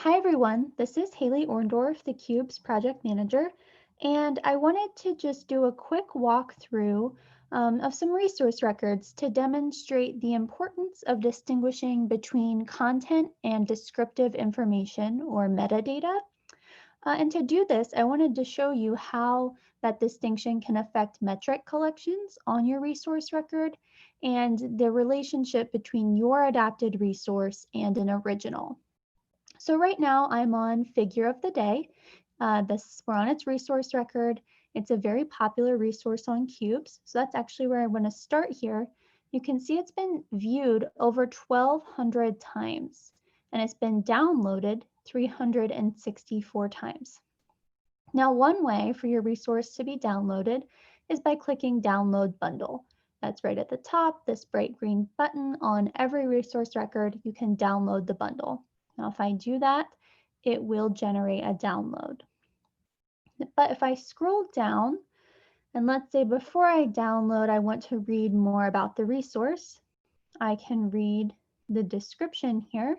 Hi everyone, this is Haley Orndorff, the QUBES project manager, and I wanted to just do a quick walkthrough of some resource records to demonstrate the importance of distinguishing between content and descriptive information or metadata. And to do this, I wanted to show you how that distinction can affect metric collections on your resource record and the relationship between your adapted resource and an original. So right now I'm on Figure of the Day. We're on its resource record. It's a very popular resource on QUBES. So that's actually where I want to start here. You can see it's been viewed over 1,200 times and it's been downloaded 364 times. Now, one way for your resource to be downloaded is by clicking Download Bundle. That's right at the top, this bright green button on every resource record, you can download the bundle. Now, if I do that, it will generate a download. But if I scroll down, and let's say before I download, I want to read more about the resource, I can read the description here.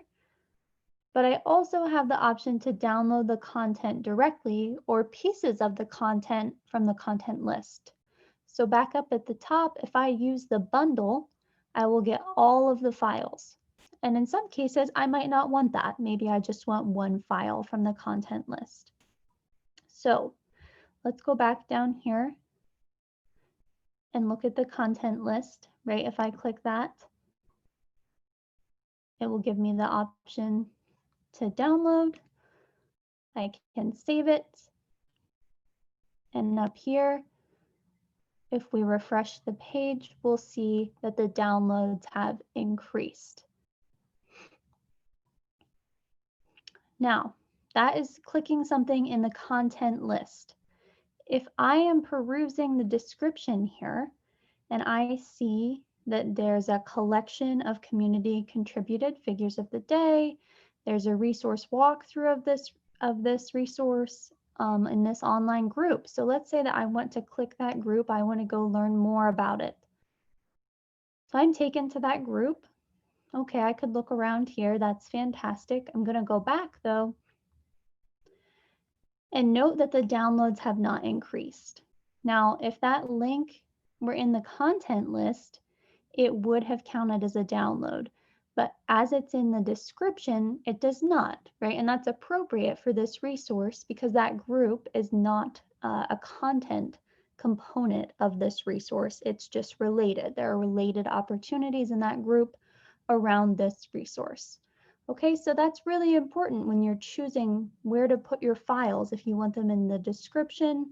But I also have the option to download the content directly or pieces of the content from the content list. So back up at the top, if I use the bundle, I will get all of the files. And in some cases, I might not want that. Maybe I just want one file from the content list. So let's go back down here and look at the content list, right? If I click that, it will give me the option to download. I can save it. And up here, if we refresh the page, we'll see that the downloads have increased. Now, that is clicking something in the content list. If I am perusing the description here and I see that there's a collection of community contributed figures of the day, there's a resource walkthrough of this resource in this online group. So let's say that I want to click that group. I want to go learn more about it. So I'm taken to that group. Okay, I could look around here. That's fantastic. I'm going to go back though. And note that the downloads have not increased. Now, if that link were in the content list, it would have counted as a download. But as it's in the description, it does not, right? And that's appropriate for this resource because that group is not a content component of this resource. It's just related. There are related opportunities in that group around this resource. Okay, so that's really important when you're choosing where to put your files, if you want them in the description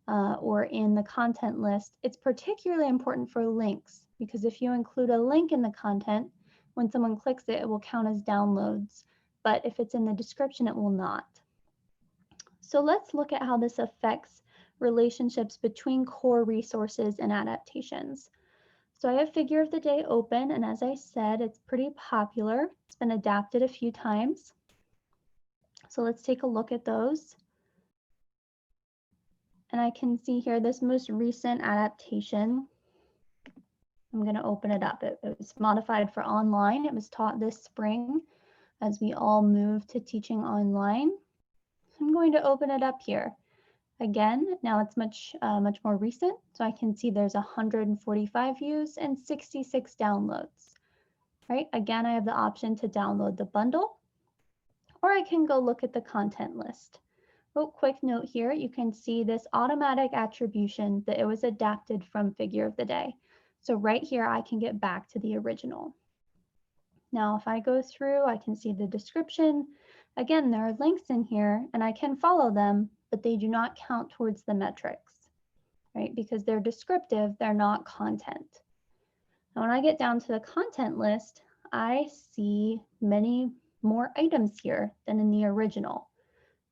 or in the content list. It's particularly important for links because if you include a link in the content, when someone clicks it, it will count as downloads. But if it's in the description, it will not. So let's look at how this affects relationships between core resources and adaptations. So I have Figure of the Day open, and as I said, it's pretty popular. It's been adapted a few times. So let's take a look at those. And I can see here this most recent adaptation. I'm going to open it up. It was modified for online. It was taught this spring as we all move to teaching online. I'm going to open it up here. Again, now it's much more recent, so I can see there's 145 views and 66 downloads. Right? Again, I have the option to download the bundle, or I can go look at the content list. Oh, quick note here, you can see this automatic attribution that it was adapted from Figure of the Day. So right here, I can get back to the original. Now, if I go through, I can see the description. Again, there are links in here and I can follow them, but they do not count towards the metrics, right? Because they're descriptive, they're not content. Now, when I get down to the content list, I see many more items here than in the original.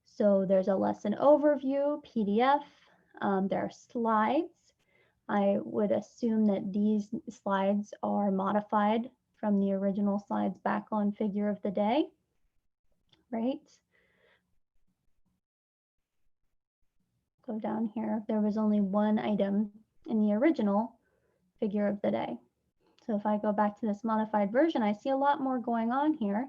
So there's a lesson overview, PDF, there are slides. I would assume that these slides are modified from the original slides back on Figure of the Day, right? Go down here. There was only one item in the original Figure of the Day. So if I go back to this modified version, I see a lot more going on here.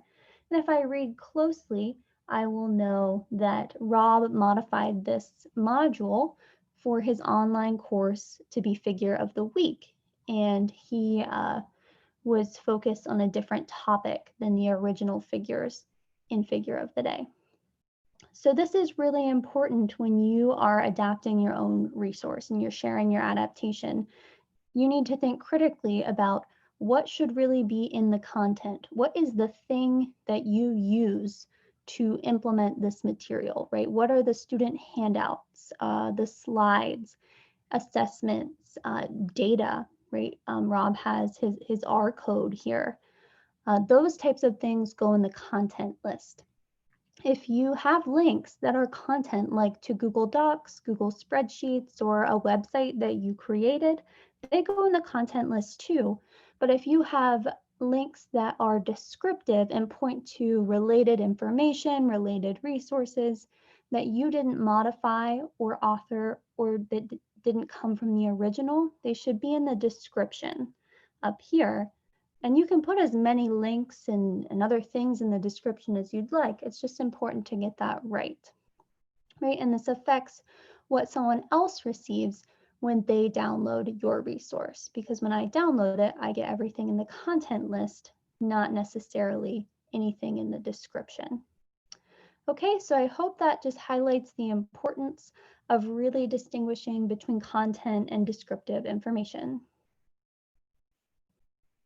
And if I read closely, I will know that Rob modified this module for his online course to be figure of the week. And he was focused on a different topic than the original figures in figure of the day. So this is really important when you are adapting your own resource and you're sharing your adaptation. You need to think critically about what should really be in the content. What is the thing that you use to implement this material, right? What are the student handouts, the slides, assessments, data, right? Rob has his R code here. Those types of things go in the content list. If you have links that are content like to Google Docs, Google Spreadsheets, or a website that you created, they go in the content list too. But if you have links that are descriptive and point to related information, related resources that you didn't modify or author or that didn't come from the original, they should be in the description up here. And you can put as many links and other things in the description as you'd like. It's just important to get that right? And this affects what someone else receives when they download your resource. Because when I download it, I get everything in the content list, not necessarily anything in the description. Okay, so I hope that just highlights the importance of really distinguishing between content and descriptive information.